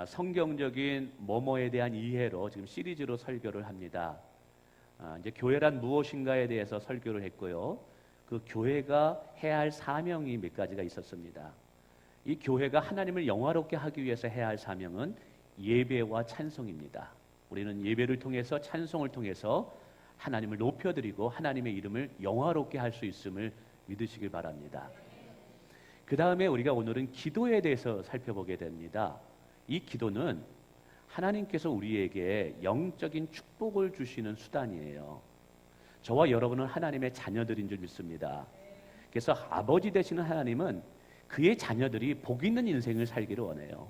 성경적인 뭐뭐에 대한 이해로 지금 시리즈로 설교를 합니다. 이제 교회란 무엇인가에 대해서 설교를 했고요. 그 교회가 해야 할 사명이 몇 가지가 있었습니다. 이 교회가 하나님을 영화롭게 하기 위해서 해야 할 사명은 예배와 찬송입니다. 우리는 예배를 통해서 찬송을 통해서 하나님을 높여드리고 하나님의 이름을 영화롭게 할 수 있음을 믿으시길 바랍니다. 그 다음에 우리가 오늘은 기도에 대해서 살펴보게 됩니다. 이 기도는 하나님께서 우리에게 영적인 축복을 주시는 수단이에요. 저와 여러분은 하나님의 자녀들인 줄 믿습니다. 그래서 아버지 되시는 하나님은 그의 자녀들이 복 있는 인생을 살기를 원해요.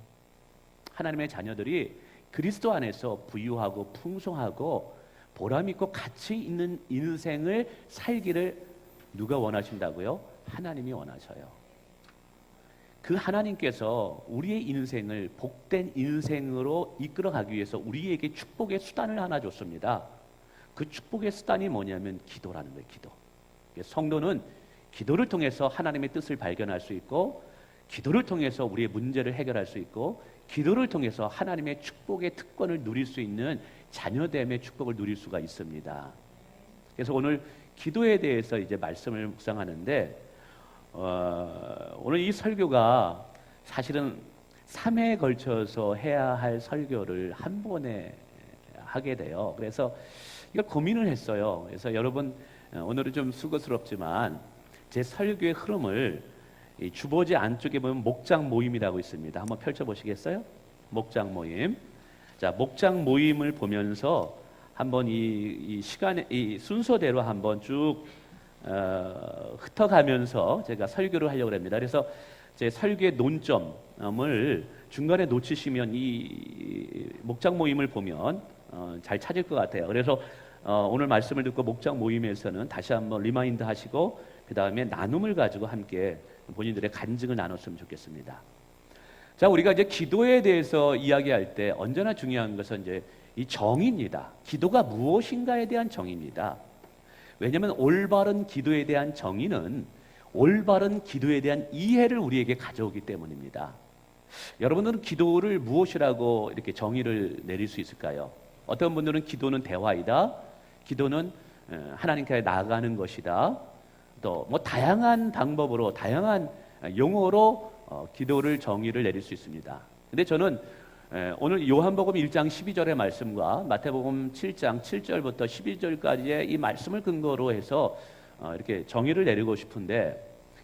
하나님의 자녀들이 그리스도 안에서 부유하고 풍성하고 보람있고 가치 있는 인생을 살기를 누가 원하신다고요? 하나님이 원하셔요. 그 하나님께서 우리의 인생을 복된 인생으로 이끌어가기 위해서 우리에게 축복의 수단을 하나 줬습니다. 그 축복의 수단이 뭐냐면 기도라는 거예요. 기도. 성도는 기도를 통해서 하나님의 뜻을 발견할 수 있고, 기도를 통해서 우리의 문제를 해결할 수 있고, 기도를 통해서 하나님의 축복의 특권을 누릴 수 있는 자녀됨의 축복을 누릴 수가 있습니다. 그래서 오늘 기도에 대해서 이제 말씀을 묵상하는데, 오늘 이 설교가 사실은 3회에 걸쳐서 해야 할 설교를 한 번에 하게 돼요. 그래서 이걸 고민을 했어요. 그래서 여러분, 오늘은 좀 수고스럽지만 제 설교의 흐름을 이 주보지 안쪽에 보면 목장 모임이라고 있습니다. 한번 펼쳐보시겠어요? 목장 모임. 자, 목장 모임을 보면서 한번 이 시간에 이 순서대로 한번 쭉 흩어가면서 제가 설교를 하려고 합니다. 그래서 제 설교의 논점을 중간에 놓치시면 이 목장 모임을 보면 잘 찾을 것 같아요. 그래서 오늘 말씀을 듣고 목장 모임에서는 다시 한번 리마인드 하시고 그 다음에 나눔을 가지고 함께 본인들의 간증을 나눴으면 좋겠습니다. 자, 우리가 이제 기도에 대해서 이야기할 때 언제나 중요한 것은 이제 이 정의입니다. 기도가 무엇인가에 대한 정의입니다. 왜냐하면 올바른 기도에 대한 정의는 올바른 기도에 대한 이해를 우리에게 가져오기 때문입니다. 여러분들은 기도를 무엇이라고 이렇게 정의를 내릴 수 있을까요? 어떤 분들은 기도는 대화이다. 기도는 하나님께 나아가는 것이다. 또 뭐 다양한 방법으로 다양한 용어로 기도를 정의를 내릴 수 있습니다. 근데 저는 오늘 요한복음 1장 12절의 말씀과 마태복음 7장 7절부터 12절까지의 이 말씀을 근거로 해서 이렇게 정의를 내리고 싶은데,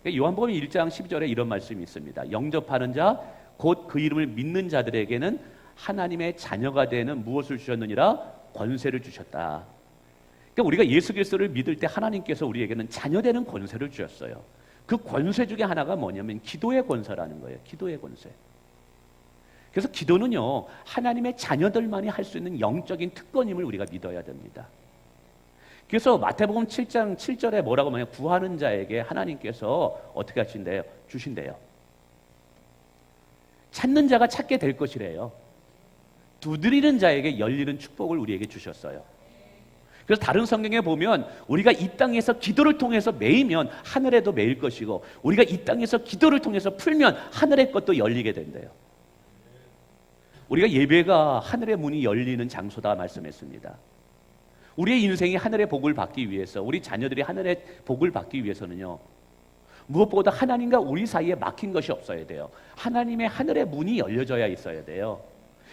요한복음 1장 12절에 이런 말씀이 있습니다. 영접하는 자, 곧 그 이름을 믿는 자들에게는 하나님의 자녀가 되는 무엇을 주셨느니라? 권세를 주셨다. 그러니까 우리가 예수 그리스도를 믿을 때 하나님께서 우리에게는 자녀되는 권세를 주셨어요. 그 권세 중에 하나가 뭐냐면 기도의 권세라는 거예요. 기도의 권세. 그래서 기도는요, 하나님의 자녀들만이 할 수 있는 영적인 특권임을 우리가 믿어야 됩니다. 그래서 마태복음 7장 7절에 뭐라고 말하냐? 구하는 자에게 하나님께서 어떻게 하신대요? 주신대요. 찾는 자가 찾게 될 것이래요. 두드리는 자에게 열리는 축복을 우리에게 주셨어요. 그래서 다른 성경에 보면 우리가 이 땅에서 기도를 통해서 매이면 하늘에도 매일 것이고, 우리가 이 땅에서 기도를 통해서 풀면 하늘의 것도 열리게 된대요. 우리가 예배가 하늘의 문이 열리는 장소다 말씀했습니다. 우리의 인생이 하늘의 복을 받기 위해서, 우리 자녀들이 하늘의 복을 받기 위해서는요, 무엇보다 하나님과 우리 사이에 막힌 것이 없어야 돼요. 하나님의 하늘의 문이 열려져야 있어야 돼요.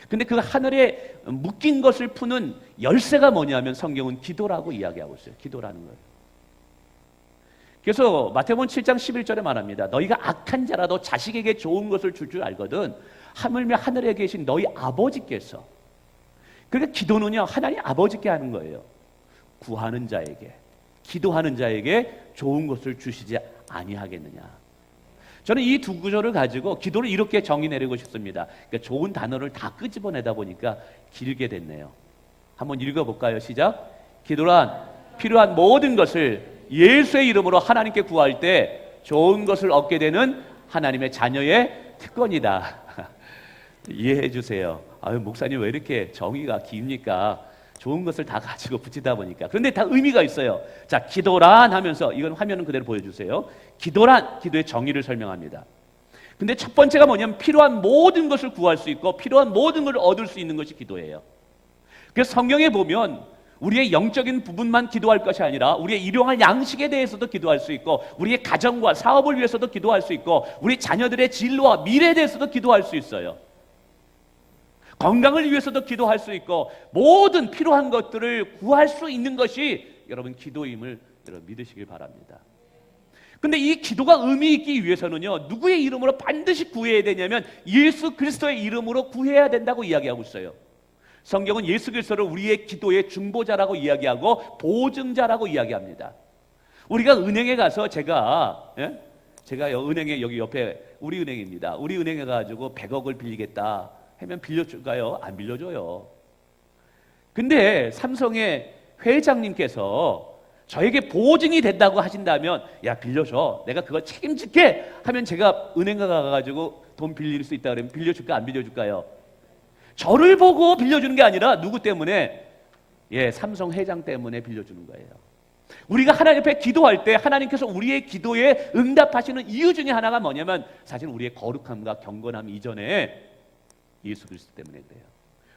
근데 그 하늘에 묶인 것을 푸는 열쇠가 뭐냐면 성경은 기도라고 이야기하고 있어요. 기도라는 거예요. 그래서 마태복음 7장 11절에 말합니다. 너희가 악한 자라도 자식에게 좋은 것을 줄 줄 알거든 하물며 하늘에 계신 너희 아버지께서. 그러니까 기도는요, 하나님 아버지께 하는 거예요. 구하는 자에게, 기도하는 자에게 좋은 것을 주시지 아니하겠느냐. 저는 이 두 구절을 가지고 기도를 이렇게 정의 내리고 싶습니다. 그러니까 좋은 단어를 다 끄집어내다 보니까 길게 됐네요. 한번 읽어볼까요? 시작. 기도란 필요한 모든 것을 예수의 이름으로 하나님께 구할 때 좋은 것을 얻게 되는 하나님의 자녀의 특권이다. 이해해 주세요. 아유, 목사님 왜 이렇게 정의가 깁니까? 좋은 것을 다 가지고 붙이다 보니까. 그런데 다 의미가 있어요. 자, 기도란 하면서, 이건 화면은 그대로 보여주세요. 기도란, 기도의 정의를 설명합니다. 근데 첫 번째가 뭐냐면 필요한 모든 것을 구할 수 있고 필요한 모든 것을 얻을 수 있는 것이 기도예요. 그래서 성경에 보면 우리의 영적인 부분만 기도할 것이 아니라 우리의 일용할 양식에 대해서도 기도할 수 있고 우리의 가정과 사업을 위해서도 기도할 수 있고 우리 자녀들의 진로와 미래에 대해서도 기도할 수 있어요. 건강을 위해서도 기도할 수 있고 모든 필요한 것들을 구할 수 있는 것이 여러분 기도임을 여러분 믿으시길 바랍니다. 근데 이 기도가 의미 있기 위해서는요, 누구의 이름으로 반드시 구해야 되냐면 예수 그리스도의 이름으로 구해야 된다고 이야기하고 있어요. 성경은 예수 그리스도를 우리의 기도의 중보자라고 이야기하고 보증자라고 이야기합니다. 우리가 은행에 가서 제가요, 은행에 여기 옆에 우리 은행입니다. 우리 은행에 가지고 100억을 빌리겠다 하면 빌려줄까요? 안 빌려줘요. 근데 삼성의 회장님께서 저에게 보증이 된다고 하신다면 야 빌려줘, 내가 그거 책임질게 하면 제가 은행 가가지고 돈 빌릴 수 있다 그러면 빌려줄까 안 빌려줄까요? 저를 보고 빌려주는 게 아니라 누구 때문에? 삼성 회장 때문에 빌려주는 거예요. 우리가 하나님 앞에 기도할 때 하나님께서 우리의 기도에 응답하시는 이유 중에 하나가 뭐냐면 사실 우리의 거룩함과 경건함 이전에 예수 그리스도 때문에 그래요.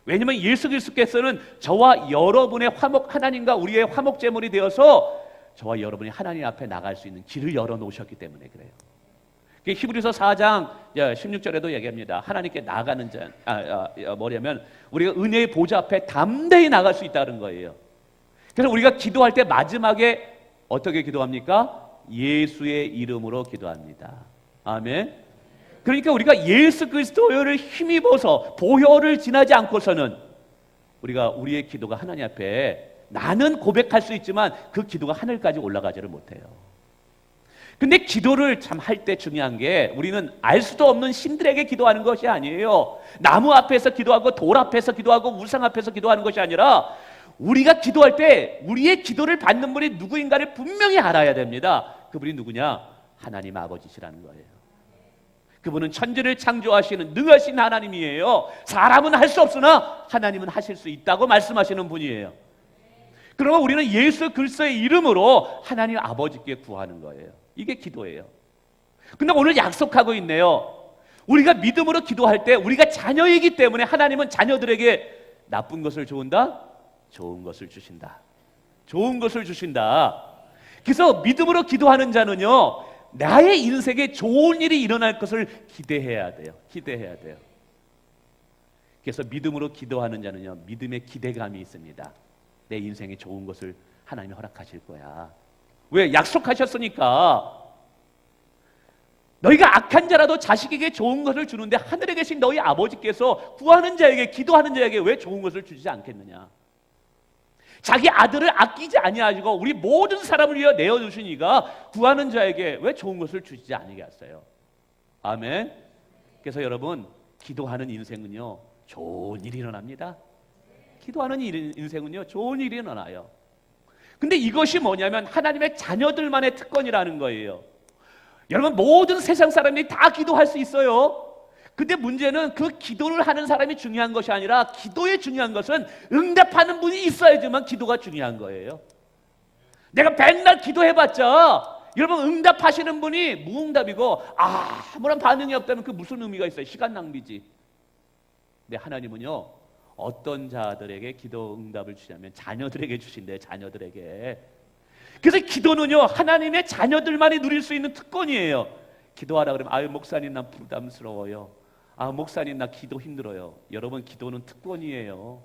왜냐하면 예수 그리스도께서는 저와 여러분의 하나님과 우리의 화목제물이 되어서 저와 여러분이 하나님 앞에 나갈 수 있는 길을 열어놓으셨기 때문에 그래요. 히브리서 4장 16절에도 얘기합니다. 하나님께 나가는 자, 뭐냐면 우리가 은혜의 보좌 앞에 담대히 나갈 수 있다는 거예요. 그래서 우리가 기도할 때 마지막에 어떻게 기도합니까? 예수의 이름으로 기도합니다. 아멘. 그러니까 우리가 예수 그리스도를 힘입어서 보혈을 지나지 않고서는 우리가 우리의 기도가 하나님 앞에 나는 고백할 수 있지만 그 기도가 하늘까지 올라가지를 못해요. 근데 기도를 참 할 때 중요한 게 우리는 알 수도 없는 신들에게 기도하는 것이 아니에요. 나무 앞에서 기도하고 돌 앞에서 기도하고 우상 앞에서 기도하는 것이 아니라 우리가 기도할 때 우리의 기도를 받는 분이 누구인가를 분명히 알아야 됩니다. 그분이 누구냐? 하나님 아버지시라는 거예요. 그분은 천지를 창조하시는 능하신 하나님이에요. 사람은 할 수 없으나 하나님은 하실 수 있다고 말씀하시는 분이에요. 그러면 우리는 예수 그리스도의 이름으로 하나님 아버지께 구하는 거예요. 이게 기도예요. 근데 오늘 약속하고 있네요. 우리가 믿음으로 기도할 때 우리가 자녀이기 때문에 하나님은 자녀들에게 나쁜 것을 주온다? 좋은 것을 주신다. 좋은 것을 주신다. 그래서 믿음으로 기도하는 자는요, 나의 인생에 좋은 일이 일어날 것을 기대해야 돼요. 기대해야 돼요. 그래서 믿음으로 기도하는 자는요, 믿음의 기대감이 있습니다. 내 인생에 좋은 것을 하나님이 허락하실 거야. 왜? 약속하셨으니까. 너희가 악한 자라도 자식에게 좋은 것을 주는데 하늘에 계신 너희 아버지께서 구하는 자에게, 기도하는 자에게 왜 좋은 것을 주지 않겠느냐? 자기 아들을 아끼지 아니하시고 우리 모든 사람을 위하여 내어주시니까 구하는 자에게 왜 좋은 것을 주지 아니겠어요? 아멘. 그래서 여러분, 기도하는 인생은요, 좋은 일이 일어납니다. 기도하는 인생은요, 좋은 일이 일어나요. 근데 이것이 뭐냐면 하나님의 자녀들만의 특권이라는 거예요. 여러분, 모든 세상 사람들이 다 기도할 수 있어요. 근데 문제는 그 기도를 하는 사람이 중요한 것이 아니라 기도의 중요한 것은 응답하는 분이 있어야지만 기도가 중요한 거예요. 내가 맨날 기도해봤자 여러분 응답하시는 분이 무응답이고 아무런 반응이 없다면 그 무슨 의미가 있어요? 시간 낭비지. 근데 하나님은요, 어떤 자들에게 기도 응답을 주냐면 자녀들에게 주신대요. 자녀들에게. 그래서 기도는요, 하나님의 자녀들만이 누릴 수 있는 특권이에요. 기도하라 그러면 아유 목사님 난 부담스러워요. 아 목사님 나 기도 힘들어요. 여러분, 기도는 특권이에요.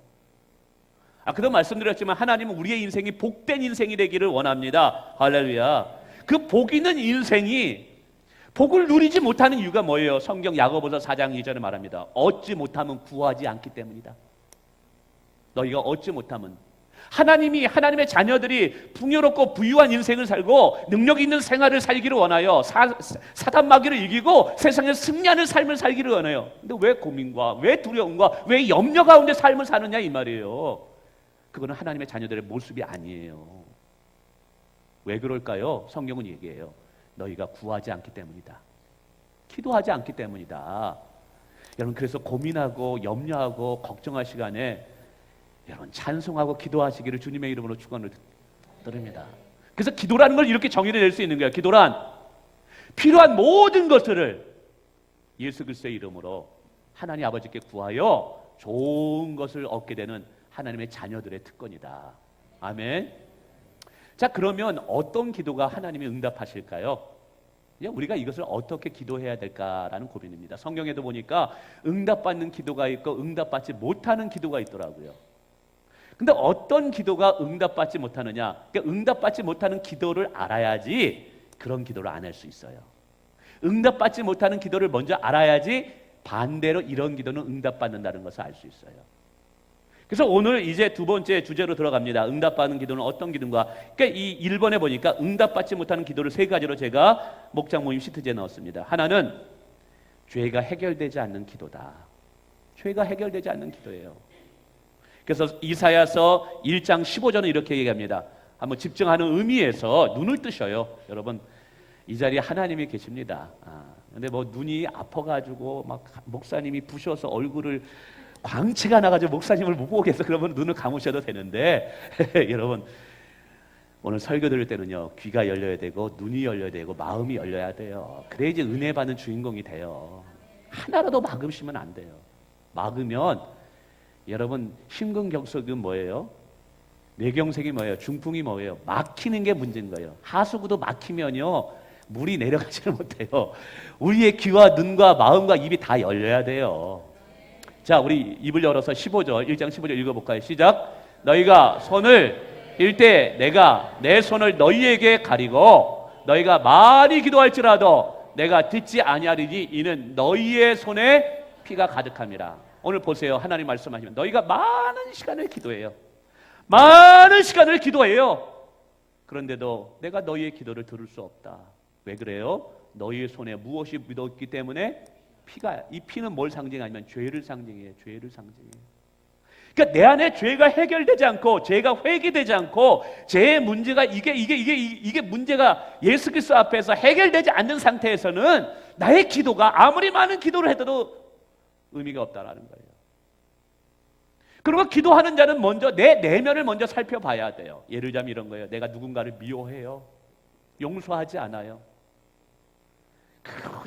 그도 말씀드렸지만 하나님은 우리의 인생이 복된 인생이 되기를 원합니다. 할렐루야. 그 복 있는 인생이 복을 누리지 못하는 이유가 뭐예요? 성경 야고보서 4장 2절에 말합니다. 얻지 못하면 구하지 않기 때문이다. 너희가 얻지 못하면, 하나님이, 하나님의 자녀들이 풍요롭고 부유한 인생을 살고 능력 있는 생활을 살기를 원하여 사단 마귀를 이기고 세상에 승리하는 삶을 살기를 원해요. 근데 왜 고민과 왜 두려움과 왜 염려 가운데 삶을 사느냐 이 말이에요. 그거는 하나님의 자녀들의 모습이 아니에요. 왜 그럴까요? 성경은 얘기해요. 너희가 구하지 않기 때문이다. 기도하지 않기 때문이다. 여러분, 그래서 고민하고 염려하고 걱정할 시간에 여러분 찬송하고 기도하시기를 주님의 이름으로 축원을 드립니다. 그래서 기도라는 걸 이렇게 정의를 낼 수 있는 거예요. 기도란 필요한 모든 것들을 예수 그리스도의 이름으로 하나님 아버지께 구하여 좋은 것을 얻게 되는 하나님의 자녀들의 특권이다. 아멘. 자, 그러면 어떤 기도가 하나님이 응답하실까요? 우리가 이것을 어떻게 기도해야 될까라는 고민입니다. 성경에도 보니까 응답받는 기도가 있고 응답받지 못하는 기도가 있더라고요. 근데 어떤 기도가 응답받지 못하느냐? 그러니까 응답받지 못하는 기도를 알아야지 그런 기도를 안 할 수 있어요. 응답받지 못하는 기도를 먼저 알아야지 반대로 이런 기도는 응답받는다는 것을 알 수 있어요. 그래서 오늘 이제 두 번째 주제로 들어갑니다. 응답받는 기도는 어떤 기도인가? 그러니까 이 1번에 보니까 응답받지 못하는 기도를 세 가지로 제가 목장 모임 시트지에 넣었습니다. 하나는 죄가 해결되지 않는 기도다. 죄가 해결되지 않는 기도예요. 그래서 이사야서 1장 15절은 이렇게 얘기합니다. 한번 집중하는 의미에서 눈을 뜨셔요. 여러분, 이 자리에 하나님이 계십니다. 근데 뭐 눈이 아파가지고 막 목사님이 부셔서 얼굴을 광채가 나가지고 목사님을 못 보겠어. 그러면 눈을 감으셔도 되는데 여러분, 오늘 설교 들을 때는요, 귀가 열려야 되고 눈이 열려야 되고 마음이 열려야 돼요. 그래야지 은혜 받는 주인공이 돼요. 하나라도 막으시면 안 돼요. 막으면 여러분, 심근경색이 뭐예요? 뇌경색이 뭐예요? 중풍이 뭐예요? 막히는 게 문제인 거예요. 하수구도 막히면요, 물이 내려가지를 못해요. 우리의 귀와 눈과 마음과 입이 다 열려야 돼요. 자, 우리 입을 열어서 15절, 1장 15절 읽어볼까요? 시작. 너희가 손을 일 때 내가 내 손을 너희에게 가리고 너희가 많이 기도할지라도 내가 듣지 아니하리니 이는 너희의 손에 피가 가득함이라. 오늘 보세요. 하나님 말씀하시면 너희가 많은 시간을 기도해요. 많은 시간을 기도해요. 그런데도 내가 너희의 기도를 들을 수 없다. 왜 그래요? 너희의 손에 무엇이 묻었기 때문에 피가, 이 피는 뭘 상징하냐면 죄를 상징해요. 죄를 상징해요. 그러니까 내 안에 죄가 해결되지 않고 죄가 회개되지 않고 죄의 문제가 이게 문제가 예수 그리스도 앞에서 해결되지 않는 상태에서는 나의 기도가 아무리 많은 기도를 해도 의미가 없다라는 거예요. 그리고 기도하는 자는 먼저 내 내면을 먼저 살펴봐야 돼요. 예를 들자면 이런 거예요. 내가 누군가를 미워해요. 용서하지 않아요.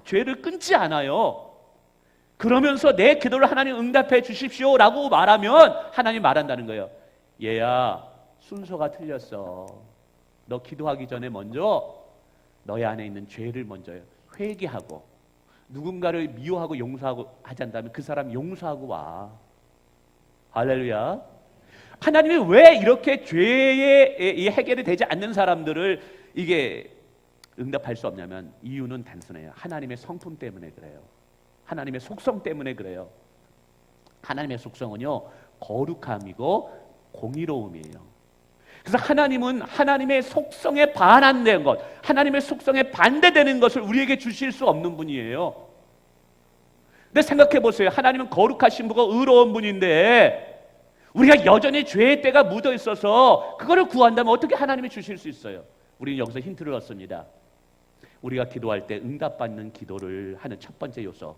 죄를 끊지 않아요. 그러면서 내 기도를 하나님 응답해 주십시오라고 말하면 하나님 말한다는 거예요. 얘야, 순서가 틀렸어. 너 기도하기 전에 먼저 너의 안에 있는 죄를 먼저 회개하고 누군가를 미워하고 용서하고 하지 않다면 그 사람 용서하고 와. 할렐루야. 하나님이 왜 이렇게 죄의 해결이 되지 않는 사람들을 이게 응답할 수 없냐면 이유는 단순해요. 하나님의 성품 때문에 그래요. 하나님의 속성 때문에 그래요. 하나님의 속성은요, 거룩함이고 공의로움이에요. 그래서 하나님은 하나님의 속성에 반한된 것, 하나님의 속성에 반대되는 것을 우리에게 주실 수 없는 분이에요. 근데 생각해 보세요. 하나님은 거룩하신 분과 의로운 분인데 우리가 여전히 죄의 때가 묻어 있어서 그거를 구한다면 어떻게 하나님이 주실 수 있어요? 우리는 여기서 힌트를 얻습니다. 우리가 기도할 때 응답받는 기도를 하는 첫 번째 요소,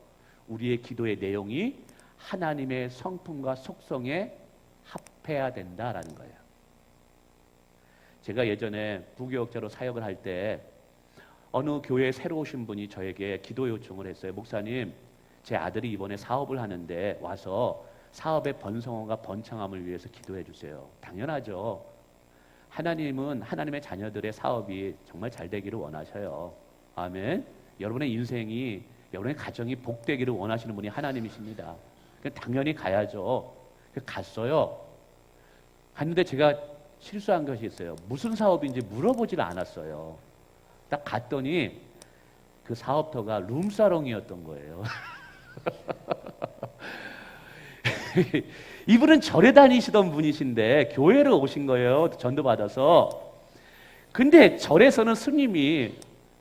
우리의 기도의 내용이 하나님의 성품과 속성에 합해야 된다라는 거예요. 제가 예전에 부교역자로 사역을 할 때 어느 교회에 새로 오신 분이 저에게 기도 요청을 했어요. 목사님, 제 아들이 이번에 사업을 하는데 와서 사업의 번성함과 번창함을 위해서 기도해 주세요. 당연하죠. 하나님은 하나님의 자녀들의 사업이 정말 잘 되기를 원하셔요. 아멘. 여러분의 인생이, 여러분의 가정이 복되기를 원하시는 분이 하나님이십니다. 당연히 가야죠. 갔어요. 갔는데 제가 실수한 것이 있어요. 무슨 사업인지 물어보질 않았어요. 딱 갔더니 그 사업터가 룸사롱이었던 거예요. 이분은 절에 다니시던 분이신데 교회로 오신 거예요. 전도 받아서. 근데 절에서는 스님이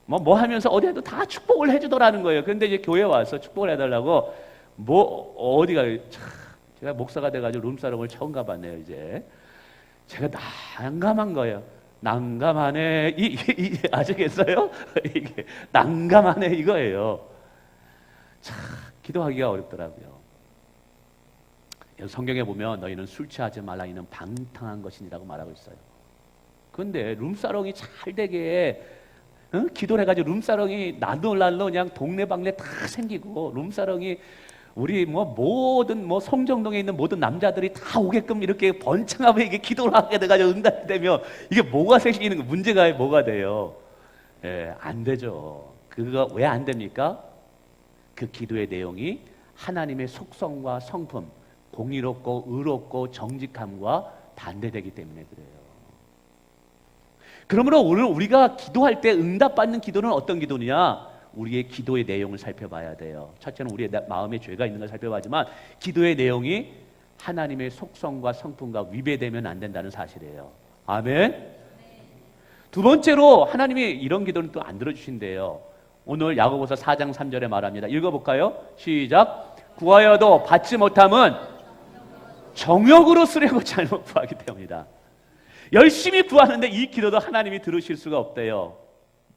뭐 하면서 어디에도 다 축복을 해주더라는 거예요. 그런데 이제 교회 와서 축복을 해달라고 어디가 제가 목사가 돼가지고 룸사롱을 처음 가봤네요. 이제 제가 난감한 거예요. 난감하네. 아시겠어요? 이게 난감하네 이거예요. 참 기도하기가 어렵더라고요. 성경에 보면 너희는 술 취하지 말라 이는 방탕한 것이니라고 말하고 있어요. 그런데 룸사롱이 잘 되게 응? 기도를 해가지고 룸사롱이 나놀랄로 그냥 동네방네 다 생기고, 룸사롱이 우리 뭐 모든 뭐 성정동에 있는 모든 남자들이 다 오게끔 이렇게 번창하면 이게 기도를 하게 돼가지고 응답이 되면 이게 뭐가 생기는 거, 문제가 뭐가 돼요? 예, 안 되죠. 그거 왜 안 됩니까? 그 기도의 내용이 하나님의 속성과 성품, 공의롭고 의롭고 정직함과 반대되기 때문에 그래요. 그러므로 오늘 우리가 기도할 때 응답받는 기도는 어떤 기도냐? 우리의 기도의 내용을 살펴봐야 돼요. 첫째는 우리의 마음에 죄가 있는 걸 살펴봐야지만, 기도의 내용이 하나님의 속성과 성품과 위배되면 안 된다는 사실이에요. 아멘. 두 번째로 하나님이 이런 기도는 또 안 들어주신대요. 오늘 야고보서 4장 3절에 말합니다. 읽어볼까요? 시작. 구하여도 받지 못함은 정욕으로 쓰려고 잘못 구하기 때문이다. 열심히 구하는데 이 기도도 하나님이 들으실 수가 없대요.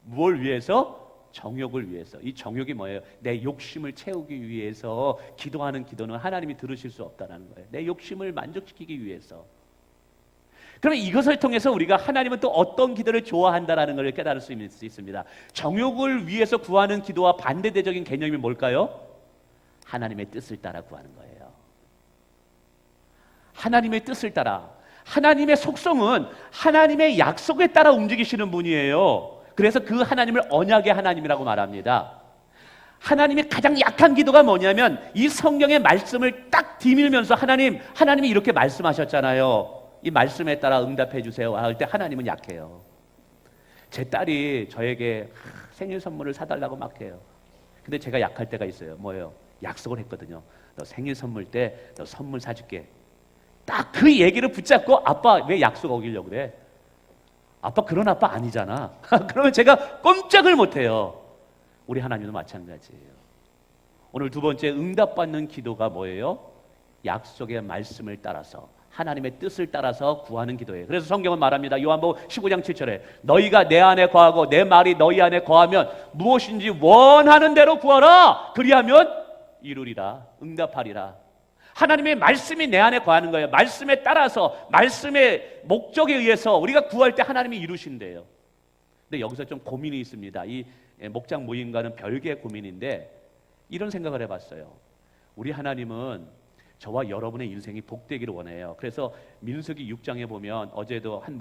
뭘 위해서? 정욕을 위해서. 이 정욕이 뭐예요? 내 욕심을 채우기 위해서 기도하는 기도는 하나님이 들으실 수 없다는 거예요. 내 욕심을 만족시키기 위해서. 그러면 이것을 통해서 우리가 하나님은 또 어떤 기도를 좋아한다는 걸 깨달을 수 있습니다. 정욕을 위해서 구하는 기도와 반대되적인 개념이 뭘까요? 하나님의 뜻을 따라 구하는 거예요. 하나님의 뜻을 따라. 하나님의 속성은 하나님의 약속에 따라 움직이시는 분이에요. 그래서 그 하나님을 언약의 하나님이라고 말합니다. 하나님의 가장 약한 기도가 뭐냐면 이 성경의 말씀을 딱 디밀면서 하나님이 이렇게 말씀하셨잖아요. 이 말씀에 따라 응답해 주세요 할 때 하나님은 약해요. 제 딸이 저에게 생일 선물을 사달라고 막 해요. 근데 제가 약할 때가 있어요. 뭐예요? 약속을 했거든요. 너 생일 선물 때 너 선물 사줄게. 딱 그 얘기를 붙잡고 아빠 왜 약속 어기려고 그래? 아빠 그런 아빠 아니잖아. 그러면 제가 꼼짝을 못해요. 우리 하나님도 마찬가지예요. 오늘 두 번째 응답받는 기도가 뭐예요? 약속의 말씀을 따라서 하나님의 뜻을 따라서 구하는 기도예요. 그래서 성경은 말합니다. 요한복음 15장 7절에 너희가 내 안에 거하고 내 말이 너희 안에 거하면 무엇인지 원하는 대로 구하라. 그리하면 이루리라. 응답하리라. 하나님의 말씀이 내 안에 거하는 거예요. 말씀에 따라서 말씀의 목적에 의해서 우리가 구할 때 하나님이 이루신대요. 근데 여기서 좀 고민이 있습니다. 이 목장 모임과는 별개의 고민인데 이런 생각을 해봤어요. 우리 하나님은 저와 여러분의 인생이 복되기를 원해요. 그래서 민수기 6장에 보면 어제도 한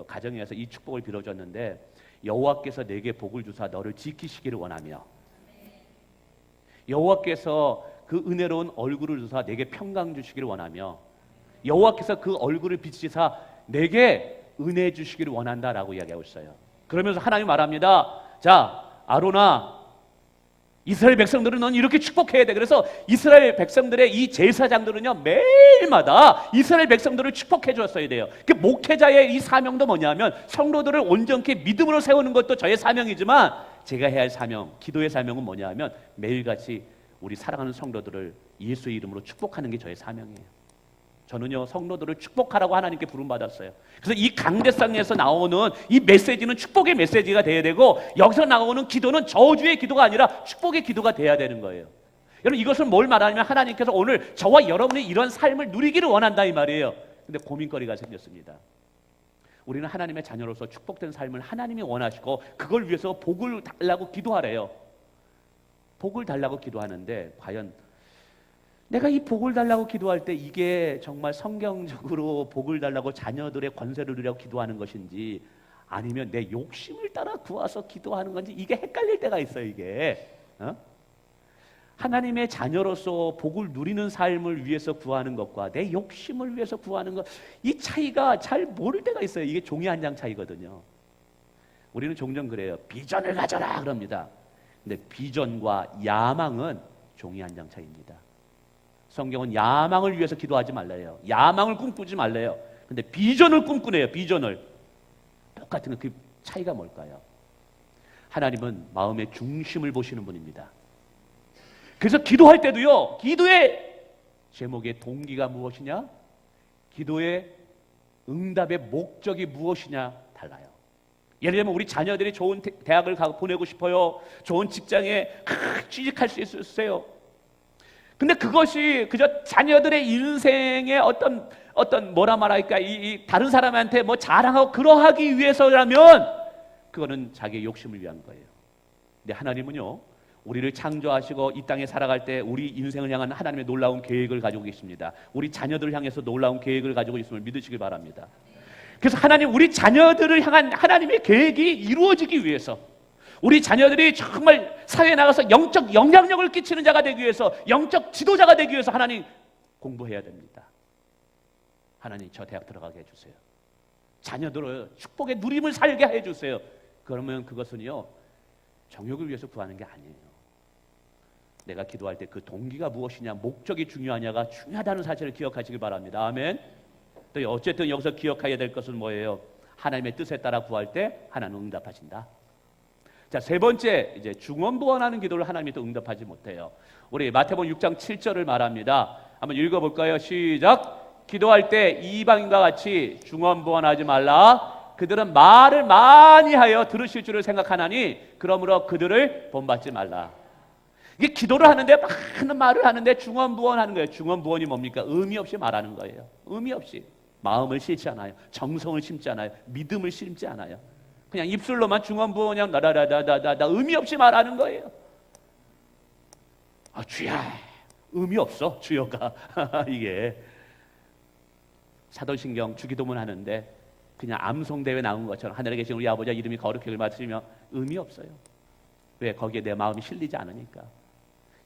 가정에서 이 축복을 빌어줬는데 여호와께서 내게 복을 주사 너를 지키시기를 원하며 여호와께서 그 은혜로운 얼굴을 주사 내게 평강 주시기를 원하며 여호와께서 그 얼굴을 비치사 내게 은혜 주시기를 원한다라고 이야기하고 있어요. 그러면서 하나님 말합니다. 자, 아론아, 이스라엘 백성들은 넌 이렇게 축복해야 돼. 그래서 이스라엘 백성들의 이 제사장들은요 매일마다 이스라엘 백성들을 축복해 줬어야 돼요. 그 목회자의 이 사명도 뭐냐면 성도들을 온전히 믿음으로 세우는 것도 저의 사명이지만 제가 해야 할 사명, 기도의 사명은 뭐냐면 매일같이 우리 사랑하는 성도들을 예수의 이름으로 축복하는 게 저의 사명이에요. 저는요 성도들을 축복하라고 하나님께 부름받았어요. 그래서 이 강대상에서 나오는 이 메시지는 축복의 메시지가 돼야 되고 여기서 나오는 기도는 저주의 기도가 아니라 축복의 기도가 돼야 되는 거예요. 여러분 이것은 뭘 말하냐면 하나님께서 오늘 저와 여러분이 이런 삶을 누리기를 원한다 이 말이에요. 근데 고민거리가 생겼습니다. 우리는 하나님의 자녀로서 축복된 삶을 하나님이 원하시고 그걸 위해서 복을 달라고 기도하래요. 복을 달라고 기도하는데 과연 내가 이 복을 달라고 기도할 때 이게 정말 성경적으로 복을 달라고 자녀들의 권세를 누리라고 기도하는 것인지 아니면 내 욕심을 따라 구해서 기도하는 건지 이게 헷갈릴 때가 있어요. 이게 하나님의 자녀로서 복을 누리는 삶을 위해서 구하는 것과 내 욕심을 위해서 구하는 것, 이 차이가 잘 모를 때가 있어요. 이게 종이 한 장 차이거든요. 우리는 종종 그래요. 비전을 가져라 그럽니다. 근데 비전과 야망은 종이 한 장 차이입니다. 성경은 야망을 위해서 기도하지 말래요. 야망을 꿈꾸지 말래요. 근데 비전을 꿈꾸네요. 비전을. 똑같은 그 차이가 뭘까요? 하나님은 마음의 중심을 보시는 분입니다. 그래서 기도할 때도요. 기도의 제목의 동기가 무엇이냐? 기도의 응답의 목적이 무엇이냐 달라요. 예를 들면 우리 자녀들이 좋은 대학을 보내고 싶어요. 좋은 직장에 취직할 수 있으세요. 근데 그것이 그저 자녀들의 인생의 어떤 뭐라 말할까 이 다른 사람한테 뭐 자랑하고 그러하기 위해서라면 그거는 자기의 욕심을 위한 거예요. 근데 하나님은요, 우리를 창조하시고 이 땅에 살아갈 때 우리 인생을 향한 하나님의 놀라운 계획을 가지고 계십니다. 우리 자녀들을 향해서 놀라운 계획을 가지고 있음을 믿으시길 바랍니다. 그래서 하나님, 우리 자녀들을 향한 하나님의 계획이 이루어지기 위해서, 우리 자녀들이 정말 사회에 나가서 영적 영향력을 끼치는 자가 되기 위해서, 영적 지도자가 되기 위해서 하나님 공부해야 됩니다. 하나님, 저 대학 들어가게 해주세요. 자녀들을 축복의 누림을 살게 해주세요. 그러면 그것은요, 정욕을 위해서 구하는 게 아니에요. 내가 기도할 때 그 동기가 무엇이냐, 목적이 중요하냐가 중요하다는 사실을 기억하시길 바랍니다. 아멘. 또 어쨌든 여기서 기억해야 될 것은 뭐예요? 하나님의 뜻에 따라 구할 때 하나님은 응답하신다. 자, 세 번째, 이제 중언부언하는 기도를 하나님이 또 응답하지 못해요. 우리 마태복음 6장 7절을 말합니다. 한번 읽어볼까요? 시작. 기도할 때 이방인과 같이 중언부언하지 말라. 그들은 말을 많이 하여 들으실 줄을 생각하나니 그러므로 그들을 본받지 말라. 이게 기도를 하는데 많은 말을 하는데 중언부언하는 거예요. 중언부언이 뭡니까? 의미 없이 말하는 거예요. 의미 없이. 마음을 싣지 않아요. 정성을 심지 않아요. 믿음을 심지 않아요. 그냥 입술로만 중언부언, 그냥 나라라라라라 의미 없이 말하는 거예요. 아, 주야, 의미 없어 주여가. 이게 사도신경 주기도문 하는데 그냥 암송대회 나온 것처럼 하늘에 계신 우리 아버지 이름이 거룩하게 맡으시며 의미 없어요. 왜? 거기에 내 마음이 실리지 않으니까.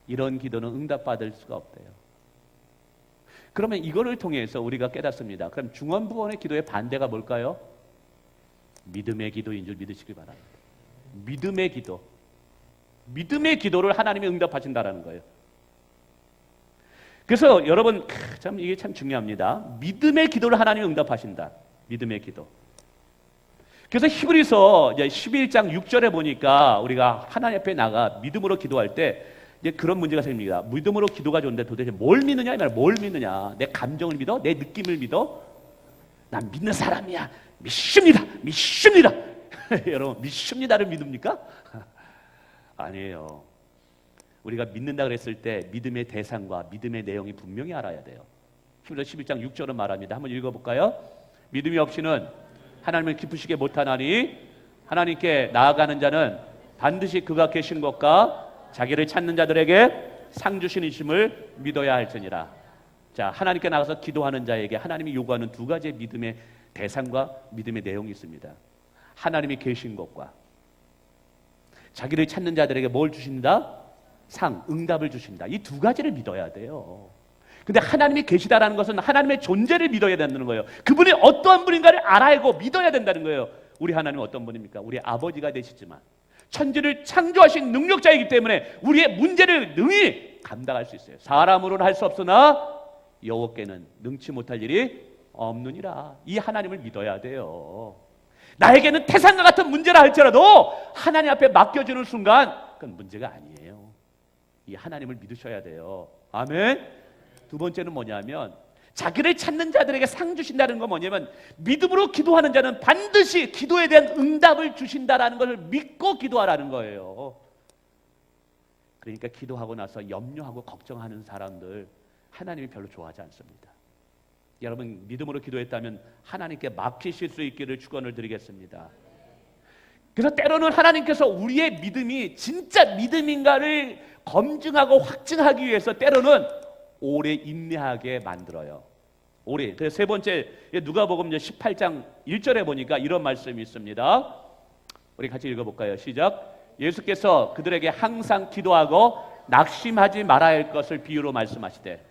이런 기도는 응답받을 수가 없대요. 그러면 이거를 통해서 우리가 깨닫습니다. 그럼 중언부언의 기도의 반대가 뭘까요? 믿음의 기도인 줄 믿으시기 바랍니다. 믿음의 기도. 믿음의 기도를 하나님이 응답하신다라는 거예요. 그래서 여러분, 참 이게 참 중요합니다. 믿음의 기도를 하나님이 응답하신다. 믿음의 기도. 그래서 히브리서 이제 11장 6절에 보니까 우리가 하나님 앞에 나가 믿음으로 기도할 때 이제 그런 문제가 생깁니다. 믿음으로 기도가 좋은데 도대체 뭘 믿느냐? 이 말, 뭘 믿느냐? 내 감정을 믿어? 내 느낌을 믿어? 난 믿는 사람이야. 믿습니다. 믿습니다. 여러분, 믿습니다를 믿습니까? 아니에요. 우리가 믿는다 그랬을 때 믿음의 대상과 믿음의 내용이 분명히 알아야 돼요. 히브리서 11장 6절은 말합니다. 한번 읽어볼까요? 믿음이 없이는 하나님을 기쁘시게 못하나니 하나님께 나아가는 자는 반드시 그가 계신 것과 자기를 찾는 자들에게 상 주시니심을 믿어야 할지니라. 자, 하나님께 나가서 기도하는 자에게 하나님이 요구하는 두 가지의 믿음의 대상과 믿음의 내용이 있습니다. 하나님이 계신 것과 자기를 찾는 자들에게 뭘 주신다? 상, 응답을 주신다. 이 두 가지를 믿어야 돼요. 근데 하나님이 계시다라는 것은 하나님의 존재를 믿어야 된다는 거예요. 그분이 어떠한 분인가를 알아야고 믿어야 된다는 거예요. 우리 하나님은 어떤 분입니까? 우리 아버지가 되시지만 천지를 창조하신 능력자이기 때문에 우리의 문제를 능히 감당할 수 있어요. 사람으로는 할 수 없으나 여호와께는 능치 못할 일이 없느니라. 이 하나님을 믿어야 돼요. 나에게는 태산과 같은 문제라 할지라도 하나님 앞에 맡겨주는 순간 그건 문제가 아니에요. 이 하나님을 믿으셔야 돼요. 아멘. 두 번째는 뭐냐면 자기를 찾는 자들에게 상 주신다는 건 뭐냐면 믿음으로 기도하는 자는 반드시 기도에 대한 응답을 주신다라는 것을 믿고 기도하라는 거예요. 그러니까 기도하고 나서 염려하고 걱정하는 사람들 하나님이 별로 좋아하지 않습니다. 여러분, 믿음으로 기도했다면 하나님께 맡기실 수 있기를 축원을 드리겠습니다. 그래서 때로는 하나님께서 우리의 믿음이 진짜 믿음인가를 검증하고 확증하기 위해서 때로는 오래 인내하게 만들어요. 오래. 그래서 세 번째, 누가복음 18장 1절에 보니까 이런 말씀이 있습니다. 우리 같이 읽어볼까요? 시작. 예수께서 그들에게 항상 기도하고 낙심하지 말아야 할 것을 비유로 말씀하시되,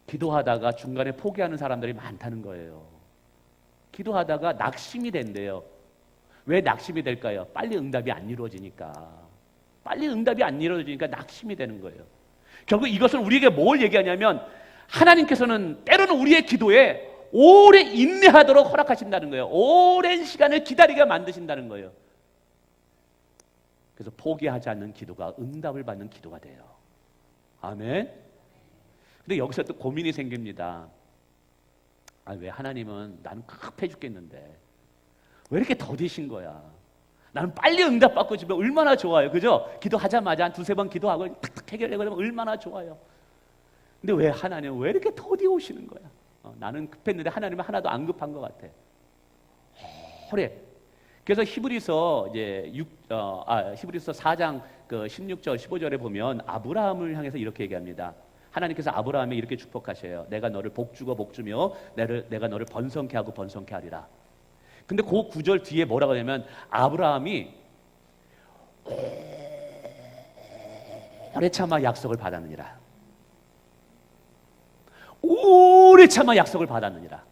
기도하다가 중간에 포기하는 사람들이 많다는 거예요. 기도하다가 낙심이 된대요. 왜 낙심이 될까요? 빨리 응답이 안 이루어지니까. 빨리 응답이 안 이루어지니까 낙심이 되는 거예요. 결국 이것은 우리에게 뭘 얘기하냐면 하나님께서는 때로는 우리의 기도에 오래 인내하도록 허락하신다는 거예요. 오랜 시간을 기다리게 만드신다는 거예요. 그래서 포기하지 않는 기도가 응답을 받는 기도가 돼요. 아멘. 근데 여기서 또 고민이 생깁니다. 아, 왜 하나님은 나는 급해 죽겠는데 왜 이렇게 더디신 거야? 나는 빨리 응답받고 싶으면 얼마나 좋아요. 그죠? 기도하자마자 한 두세 번 기도하고 탁탁 해결되고 그러면 얼마나 좋아요. 근데 왜 하나님은 왜 이렇게 더디 오시는 거야? 나는 급했는데 하나님은 하나도 안 급한 것 같아. 오래. 그래서 히브리서 이제 히브리서 4장 그 16절 15절에 보면 아브라함을 향해서 이렇게 얘기합니다. 하나님께서 아브라함에 이렇게 축복하셔요. 내가 너를 복주고 복주며 내가 너를 번성케 하고 번성케 하리라. 근데 그 구절 뒤에 뭐라고 하냐면 아브라함이 오래 참아 약속을 받았느니라. 오래 참아 약속을 받았느니라.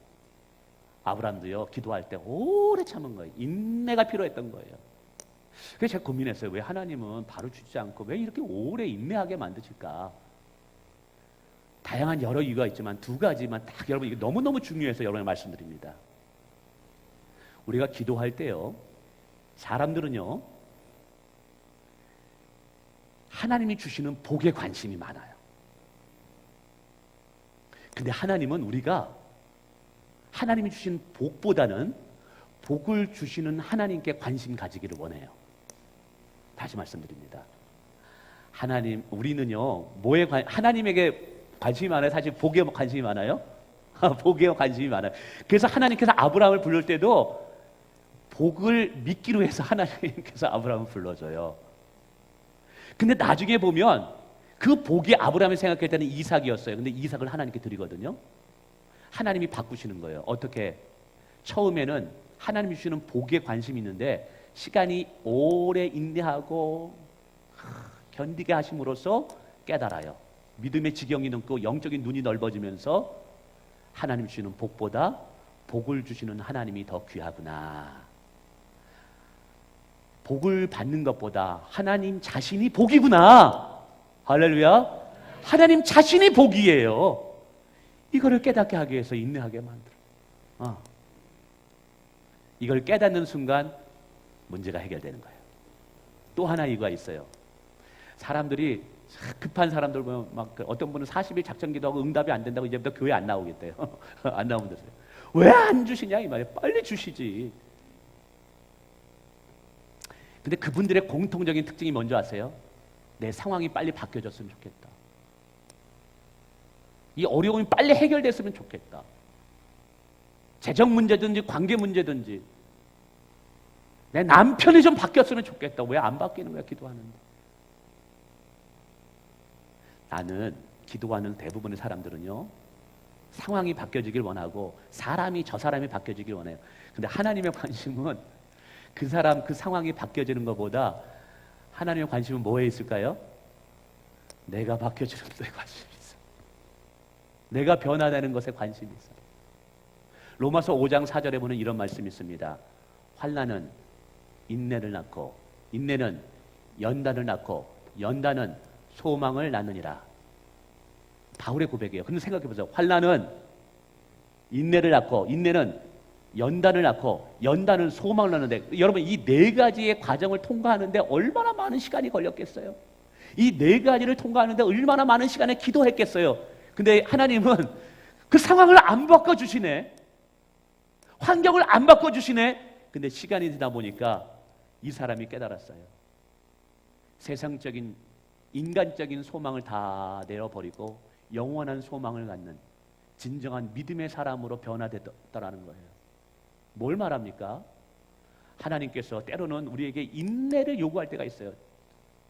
아브라함도요, 기도할 때 오래 참은 거예요. 인내가 필요했던 거예요. 그래서 제가 고민했어요. 왜 하나님은 바로 주지 않고 왜 이렇게 오래 인내하게 만드실까? 다양한 여러 이유가 있지만 두 가지만 딱 여러분, 이게 너무너무 중요해서 여러분에게 말씀드립니다. 우리가 기도할 때요, 사람들은요, 하나님이 주시는 복에 관심이 많아요. 근데 하나님은 우리가 하나님이 주신 복보다는 복을 주시는 하나님께 관심 가지기를 원해요. 다시 말씀드립니다. 우리는요, 하나님에게 관심이 많아요? 사실 복에 관심이 많아요? 복에 관심이 많아요. 그래서 하나님께서 아브라함을 부를 때도 복을 믿기로 해서 하나님께서 아브라함을 불러줘요. 근데 나중에 보면 그 복이 아브라함이 생각할 때는 이삭이었어요. 근데 이삭을 하나님께 드리거든요. 하나님이 바꾸시는 거예요. 어떻게? 처음에는 하나님이 주시는 복에 관심이 있는데 시간이 오래 인내하고 견디게 하심으로써 깨달아요. 믿음의 지경이 넘고 영적인 눈이 넓어지면서 하나님 주시는 복보다 복을 주시는 하나님이 더 귀하구나. 복을 받는 것보다 하나님 자신이 복이구나. 할렐루야. 하나님 자신이 복이에요. 이거를 깨닫게 하기 위해서 인내하게 만들어. 이걸 깨닫는 순간 문제가 해결되는 거예요. 또 하나 이유가 있어요. 사람들이 급한 사람들 보면 막 어떤 분은 40일 작전 기도하고 응답이 안 된다고 이제부터 교회 안 나오겠대요. 안 나오면 되세요. 왜 안 주시냐 이 말이에요. 빨리 주시지. 근데 그분들의 공통적인 특징이 뭔지 아세요? 내 상황이 빨리 바뀌어졌으면 좋겠다. 이 어려움이 빨리 해결됐으면 좋겠다. 재정 문제든지 관계 문제든지 내 남편이 좀 바뀌었으면 좋겠다. 왜 안 바뀌는 거야 기도하는데. 나는 기도하는 대부분의 사람들은요, 상황이 바뀌어지길 원하고 저 사람이 바뀌어지길 원해요. 근데 하나님의 관심은 그 상황이 바뀌어지는 것보다 하나님의 관심은 뭐에 있을까요? 내가 바뀌어지는 것에 관심이 있어. 내가 변화되는 것에 관심이 있어. 로마서 5장 4절에 보면 이런 말씀이 있습니다. 환난은 인내를 낳고 인내는 연단을 낳고 연단은 소망을 낳느니라. 바울의 고백이에요. 근데 생각해 보세요. 환난은 인내를 낳고 인내는 연단을 낳고 연단은 소망을 낳는데, 여러분 이 네 가지의 과정을 통과하는데 얼마나 많은 시간이 걸렸겠어요? 이 네 가지를 통과하는데 얼마나 많은 시간에 기도했겠어요? 근데 하나님은 그 상황을 안 바꿔주시네. 환경을 안 바꿔주시네. 근데 시간이 지나 보니까 이 사람이 깨달았어요. 세상적인 인간적인 소망을 다 내려버리고 영원한 소망을 갖는 진정한 믿음의 사람으로 변화됐다라는 거예요. 뭘 말합니까? 하나님께서 때로는 우리에게 인내를 요구할 때가 있어요.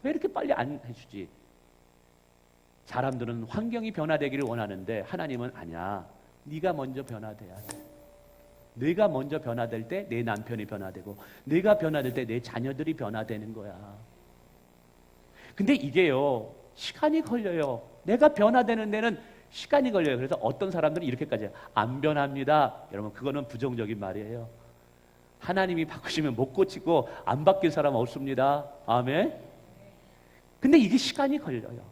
왜 이렇게 빨리 안 해주지? 사람들은 환경이 변화되기를 원하는데 하나님은 아니야. 네가 먼저 변화돼야 돼. 네가 먼저 변화될 때 내 남편이 변화되고 네가 변화될 때 내 자녀들이 변화되는 거야. 근데 이게요, 시간이 걸려요. 내가 변화되는 데는 시간이 걸려요. 그래서 어떤 사람들은 이렇게까지 해요. 안 변합니다. 여러분 그거는 부정적인 말이에요. 하나님이 바꾸시면 못 고치고 안 바뀔 사람 없습니다. 아멘. 근데 이게 시간이 걸려요.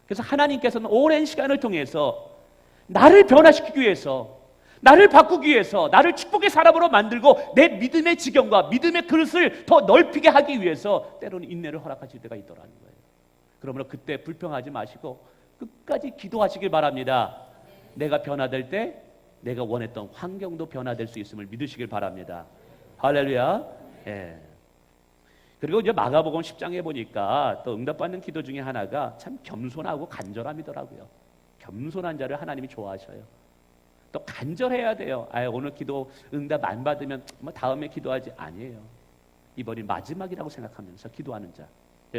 그래서 하나님께서는 오랜 시간을 통해서 나를 변화시키기 위해서, 나를 바꾸기 위해서, 나를 축복의 사람으로 만들고 내 믿음의 지경과 믿음의 그릇을 더 넓히게 하기 위해서 때로는 인내를 허락하실 때가 있더라는 거예요. 그러므로 그때 불평하지 마시고 끝까지 기도하시길 바랍니다. 내가 변화될 때 내가 원했던 환경도 변화될 수 있음을 믿으시길 바랍니다. 할렐루야. 예. 그리고 이제 마가복음 10장에 보니까 또 응답받는 기도 중에 하나가 참 겸손하고 간절함이더라고요. 겸손한 자를 하나님이 좋아하셔요. 또 간절해야 돼요. 오늘 기도 응답 안 받으면 뭐 다음에 기도하지. 아니에요. 이번이 마지막이라고 생각하면서 기도하는 자.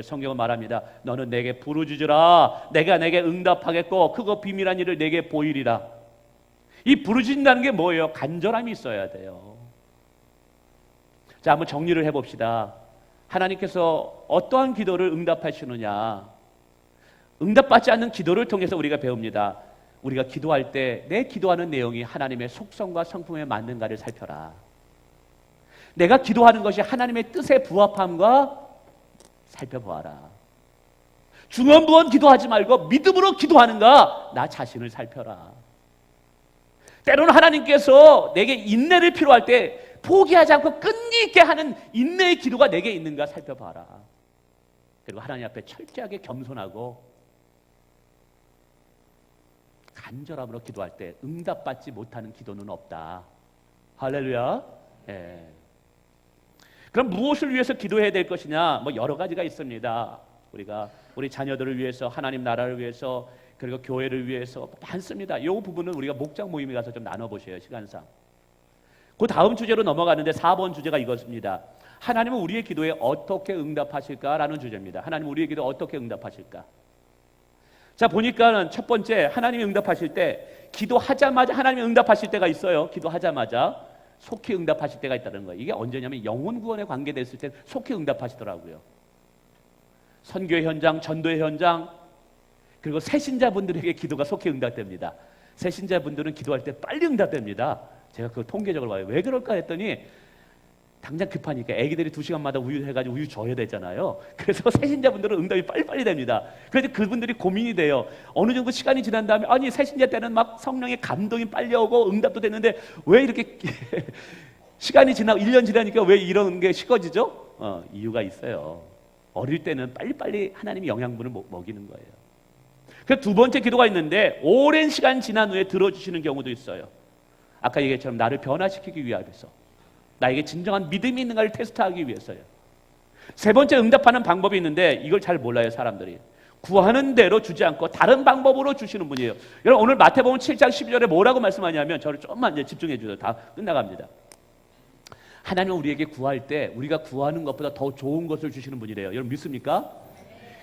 성경은 말합니다. 너는 내게 부르짖으라. 내가 내게 응답하겠고 그거 비밀한 일을 내게 보이리라. 이 부르짖는다는 게 뭐예요? 간절함이 있어야 돼요. 자, 한번 정리를 해봅시다. 하나님께서 어떠한 기도를 응답하시느냐? 응답받지 않는 기도를 통해서 우리가 배웁니다. 우리가 기도할 때 내 기도하는 내용이 하나님의 속성과 성품에 맞는가를 살펴라. 내가 기도하는 것이 하나님의 뜻에 부합함과 살펴보아라. 중언부언 기도하지 말고 믿음으로 기도하는가? 나 자신을 살펴라. 때로는 하나님께서 내게 인내를 필요할 때 포기하지 않고 끈기 있게 하는 인내의 기도가 내게 있는가 살펴봐라. 그리고 하나님 앞에 철저하게 겸손하고 간절함으로 기도할 때 응답받지 못하는 기도는 없다. 할렐루야. 예. 그럼 무엇을 위해서 기도해야 될 것이냐? 뭐 여러 가지가 있습니다. 우리가 우리 자녀들을 위해서, 하나님 나라를 위해서, 그리고 교회를 위해서 많습니다. 이 부분은 우리가 목장 모임에 가서 좀 나눠보셔요. 시간상. 그 다음 주제로 넘어가는데 4번 주제가 이것입니다. 하나님은 우리의 기도에 어떻게 응답하실까라는 주제입니다. 하나님은 우리의 기도에 어떻게 응답하실까? 자, 보니까는 첫 번째, 하나님이 응답하실 때 기도하자마자 하나님이 응답하실 때가 있어요. 기도하자마자 속히 응답하실 때가 있다는 거예요. 이게 언제냐면 영혼 구원에 관계됐을 때 속히 응답하시더라고요. 선교의 현장, 전도의 현장, 그리고 새신자분들에게 기도가 속히 응답됩니다. 새신자분들은 기도할 때 빨리 응답됩니다. 제가 그걸 통계적으로 봐요. 왜 그럴까 했더니 당장 급하니까 애기들이 2시간마다 우유 해가지고 우유 줘야 되잖아요. 그래서 새신자분들은 응답이 빨리빨리 됩니다. 그래서 그분들이 고민이 돼요. 어느 정도 시간이 지난 다음에 아니 새신자 때는 막 성령의 감동이 빨리 오고 응답도 됐는데 왜 이렇게 시간이 지나고 1년 지나니까 왜 이런 게 식어지죠? 이유가 있어요. 어릴 때는 빨리빨리 하나님이 영양분을 먹이는 거예요. 그 두 번째 기도가 있는데 오랜 시간 지난 후에 들어주시는 경우도 있어요. 아까 얘기했처럼 나를 변화시키기 위해서, 나에게 진정한 믿음이 있는가를 테스트하기 위해서요. 세 번째 응답하는 방법이 있는데 이걸 잘 몰라요, 사람들이. 구하는 대로 주지 않고 다른 방법으로 주시는 분이에요. 여러분 오늘 마태복음 7장 12절에 뭐라고 말씀하냐면, 저를 좀만 이제 집중해 주세요. 다 끝나갑니다. 하나님은 우리에게 구할 때 우리가 구하는 것보다 더 좋은 것을 주시는 분이래요. 여러분 믿습니까?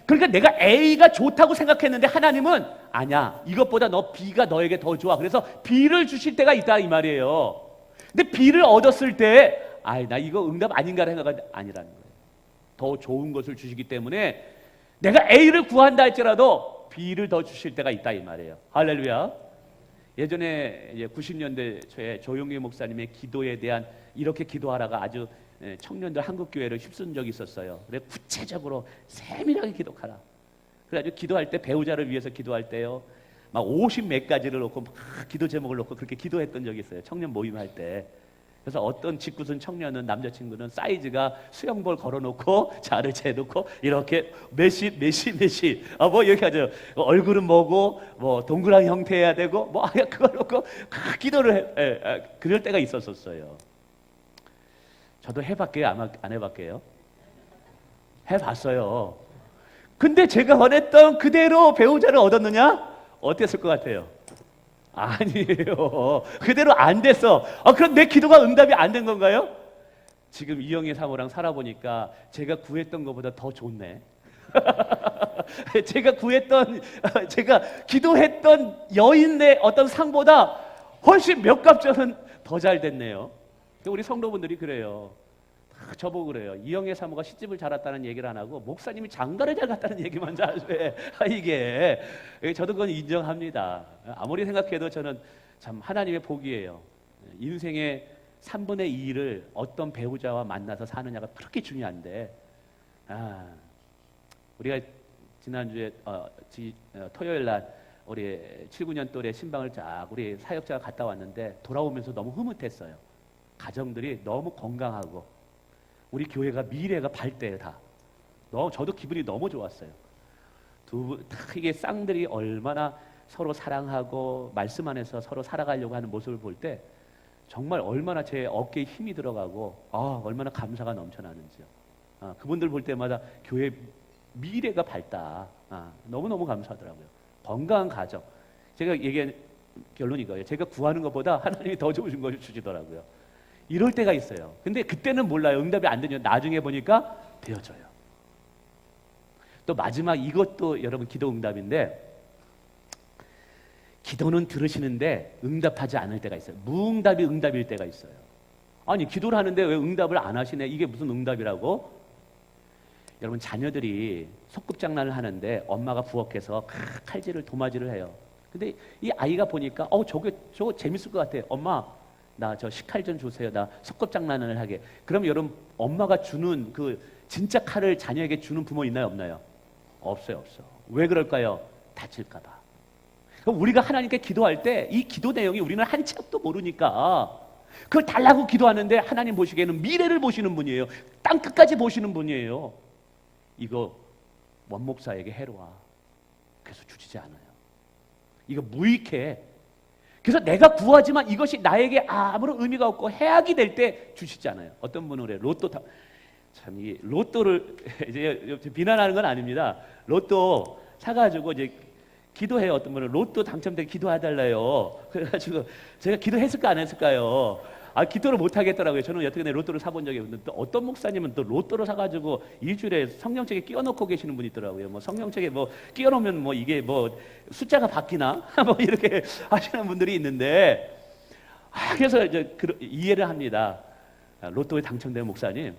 그러니까 내가 A가 좋다고 생각했는데 하나님은 아니야, 이것보다 너 B가 너에게 더 좋아. 그래서 B를 주실 때가 있다 이 말이에요. 근데 B를 얻었을 때 나 이거 응답 아닌가 생각하는데 아니라는 거예요. 더 좋은 것을 주시기 때문에 내가 A를 구한다 할지라도 B를 더 주실 때가 있다 이 말이에요. 할렐루야. 예전에 이제 90년대 초에 조용기 목사님의 기도에 대한 이렇게 기도하라가 아주 청년들 한국교회를 휩쓴 적이 있었어요. 그래 구체적으로 세밀하게 기도하라. 그래가지고 기도할 때 배우자를 위해서 기도할 때요, 막 50 몇 가지를 놓고 막 기도 제목을 놓고 그렇게 기도했던 적이 있어요. 청년 모임할 때. 그래서 어떤 짓궂은 청년은, 남자친구는 사이즈가 수영볼 걸어놓고 자를 재놓고 이렇게 몇시 뭐 이렇게 하죠. 얼굴은 뭐고 뭐 동그란 형태여야 되고 뭐 그걸 놓고 기도를 그럴 때가 있었어요. 저도 해봤게요? 안 해봤게요? 해봤어요. 근데 제가 원했던 그대로 배우자를 얻었느냐? 어땠을 것 같아요? 아니에요. 그대로 안 됐어. 그럼 내 기도가 응답이 안 된 건가요? 지금 이영애 사모랑 살아보니까 제가 구했던 것보다 더 좋네. 제가 기도했던 여인의 어떤 상보다 훨씬 몇 값저는 더 잘 됐네요. 우리 성도분들이 그래요. 저보고 그래요. 이영애 사모가 시집을 잘 왔다는 얘기를 안 하고 목사님이 장가를 잘 갔다는 얘기만 잘 해. 이게 저도 그건 인정합니다. 아무리 생각해도 저는 참 하나님의 복이에요. 인생의 3분의 2를 어떤 배우자와 만나서 사느냐가 그렇게 중요한데, 우리가 지난주에 토요일 날 우리 7, 9년 또래 신방을 쫙 우리 사역자가 갔다 왔는데 돌아오면서 너무 흐뭇했어요. 가정들이 너무 건강하고 우리 교회가 미래가 밝대요. 다. 저도 기분이 너무 좋았어요. 이게 쌍들이 얼마나 서로 사랑하고 말씀 안에서 서로 살아가려고 하는 모습을 볼 때 정말 얼마나 제 어깨에 힘이 들어가고 얼마나 감사가 넘쳐나는지요. 그분들 볼 때마다 교회 미래가 밝다. 너무너무 감사하더라고요. 건강한 가정. 제가 얘기한 결론이 이거예요. 제가 구하는 것보다 하나님이 더 좋으신 것을 주시더라고요. 이럴 때가 있어요. 근데 그때는 몰라요. 응답이 안 되냐. 나중에 보니까 되어져요. 또 마지막 이것도 여러분 기도 응답인데, 기도는 들으시는데 응답하지 않을 때가 있어요. 무응답이 응답일 때가 있어요. 아니 기도를 하는데 왜 응답을 안 하시네? 이게 무슨 응답이라고? 여러분, 자녀들이 소꿉장난을 하는데 엄마가 부엌에서 칼질을 도마질을 해요. 근데 이 아이가 보니까 저거 재밌을 것 같아. 엄마 나 저 식칼 좀 주세요. 나 소꿉장난을 하게. 그럼 여러분, 엄마가 주는 그 진짜 칼을 자녀에게 주는 부모 있나요, 없나요? 없어요. 왜 그럴까요? 다칠까 봐. 그럼 우리가 하나님께 기도할 때 이 기도 내용이 우리는 한 척도 모르니까 그걸 달라고 기도하는데, 하나님 보시기에는 미래를 보시는 분이에요. 땅 끝까지 보시는 분이에요. 이거 원 목사에게 해로와. 그래서 주시지 않아요. 이거 무익해. 그래서 내가 구하지만 이것이 나에게 아무런 의미가 없고 해악이 될 때 주시지 않아요. 어떤 분은 그래요. 참 이 로또를 이제 비난하는 건 아닙니다. 로또 사가지고 이제 기도해요. 어떤 분은 로또 당첨되게 기도해달래요. 그래가지고 제가 기도했을까 안 했을까요? 기도를 못 하겠더라고요. 저는 여태까지 로또를 사본 적이 없는데, 또 어떤 목사님은 또 로또를 사가지고 일주일에 성령책에 끼워놓고 계시는 분이 있더라고요. 뭐 성령책에 뭐 끼워놓으면 뭐 이게 뭐 숫자가 바뀌나? 뭐 이렇게 하시는 분들이 있는데, 그래서 이제 이해를 합니다. 로또에 당첨된 목사님,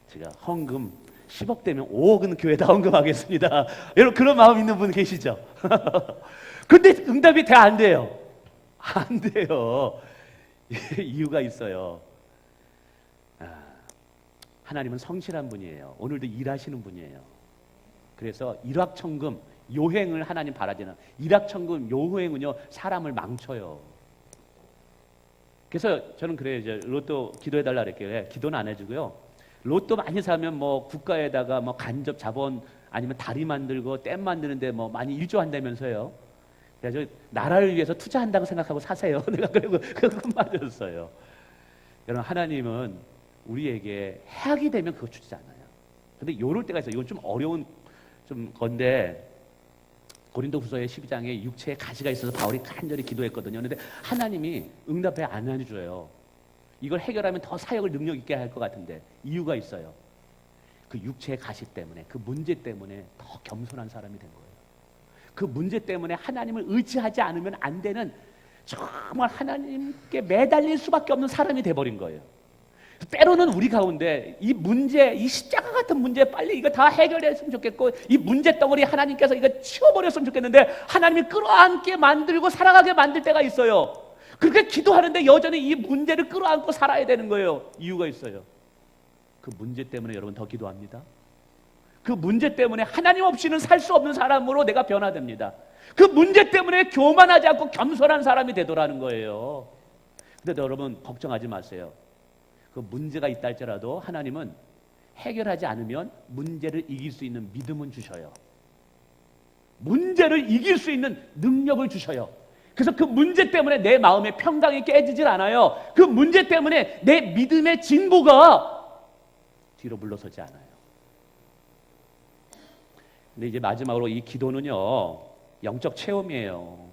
제가 헌금 10억 되면 5억은 교회에다 헌금하겠습니다. 여러분, 그런 마음 있는 분 계시죠? 근데 응답이 돼, 안 돼요? 안 돼요. 이유가 있어요. 하나님은 성실한 분이에요. 오늘도 일하시는 분이에요. 그래서 일확천금, 요행을 하나님 바라지는, 일확천금, 요행은요 사람을 망쳐요. 그래서 저는 그래요. 이제 로또 기도해달라 그랬길래 기도는 안 해주고요. 로또 많이 사면 뭐 국가에다가 뭐 간접 자본, 아니면 다리 만들고 댐 만드는데 뭐 많이 일조한다면서요. 그래서 나라를 위해서 투자한다고 생각하고 사세요. 내가 그리고 그거 맞았어요. 여러분, 하나님은 우리에게 해악이 되면 그거 주지 않아요. 근데 요럴 때가 있어요. 이건 좀 어려운 좀 건데, 고린도후서의 12장에 육체에 가시가 있어서 바울이 간절히 기도했거든요. 근데 하나님이 응답해 안 해줘요. 이걸 해결하면 더 사역을 능력 있게 할 것 같은데, 이유가 있어요. 그 육체의 가시 때문에, 그 문제 때문에 더 겸손한 사람이 된 거예요. 그 문제 때문에 하나님을 의지하지 않으면 안 되는, 정말 하나님께 매달릴 수밖에 없는 사람이 돼버린 거예요. 때로는 우리 가운데 이 문제, 이 십자가 같은 문제 빨리 이거 다 해결했으면 좋겠고, 이 문제 덩어리 하나님께서 이거 치워버렸으면 좋겠는데, 하나님이 끌어안게 만들고 살아가게 만들 때가 있어요. 그렇게 기도하는데 여전히 이 문제를 끌어안고 살아야 되는 거예요. 이유가 있어요. 그 문제 때문에 여러분 더 기도합니다. 그 문제 때문에 하나님 없이는 살 수 없는 사람으로 내가 변화됩니다. 그 문제 때문에 교만하지 않고 겸손한 사람이 되더라는 거예요. 근데 여러분, 걱정하지 마세요. 그 문제가 있다 할지라도 하나님은 해결하지 않으면 문제를 이길 수 있는 믿음은 주셔요. 문제를 이길 수 있는 능력을 주셔요. 그래서 그 문제 때문에 내 마음의 평강이 깨지질 않아요. 그 문제 때문에 내 믿음의 진보가 뒤로 물러서지 않아요. 근데 이제 마지막으로 이 기도는요, 영적 체험이에요.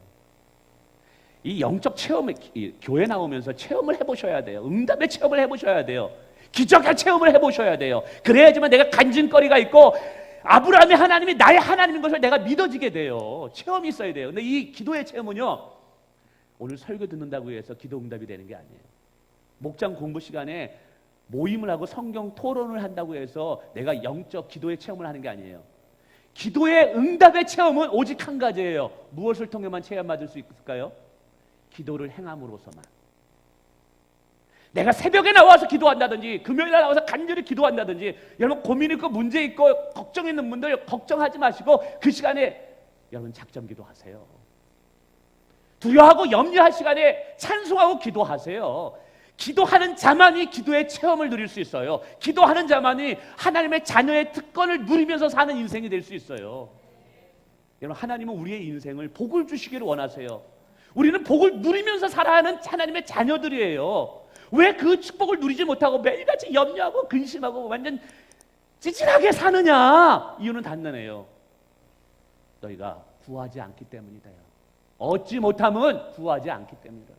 이 영적 체험을, 교회 나오면서 체험을 해보셔야 돼요. 응답의 체험을 해보셔야 돼요. 기적의 체험을 해보셔야 돼요. 그래야지만 내가 간증거리가 있고, 아브라함의 하나님이 나의 하나님인 것을 내가 믿어지게 돼요. 체험이 있어야 돼요. 근데 이 기도의 체험은요, 오늘 설교 듣는다고 해서 기도 응답이 되는 게 아니에요. 목장 공부 시간에 모임을 하고 성경 토론을 한다고 해서 내가 영적 기도의 체험을 하는 게 아니에요. 기도의 응답의 체험은 오직 한 가지예요. 무엇을 통해만 체험받을 수 있을까요? 기도를 행함으로서만. 내가 새벽에 나와서 기도한다든지, 금요일에 나와서 간절히 기도한다든지, 여러분 고민 있고 문제 있고 걱정 있는 분들 걱정하지 마시고 그 시간에 여러분 작정 기도하세요. 두려워하고 염려할 시간에 찬송하고 기도하세요. 기도하는 자만이 기도의 체험을 누릴 수 있어요. 기도하는 자만이 하나님의 자녀의 특권을 누리면서 사는 인생이 될 수 있어요. 여러분, 하나님은 우리의 인생을 복을 주시기를 원하세요. 우리는 복을 누리면서 살아야 하는 하나님의 자녀들이에요. 왜 그 축복을 누리지 못하고 매일같이 염려하고 근심하고 완전 찌질하게 사느냐? 이유는 단단해요. 너희가 구하지 않기 때문이다. 얻지 못함은 구하지 않기 때문이라 그래요.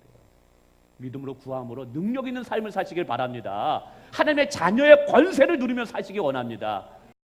믿음으로 구함으로 능력 있는 삶을 사시길 바랍니다. 하나님의 자녀의 권세를 누리며 사시기 원합니다.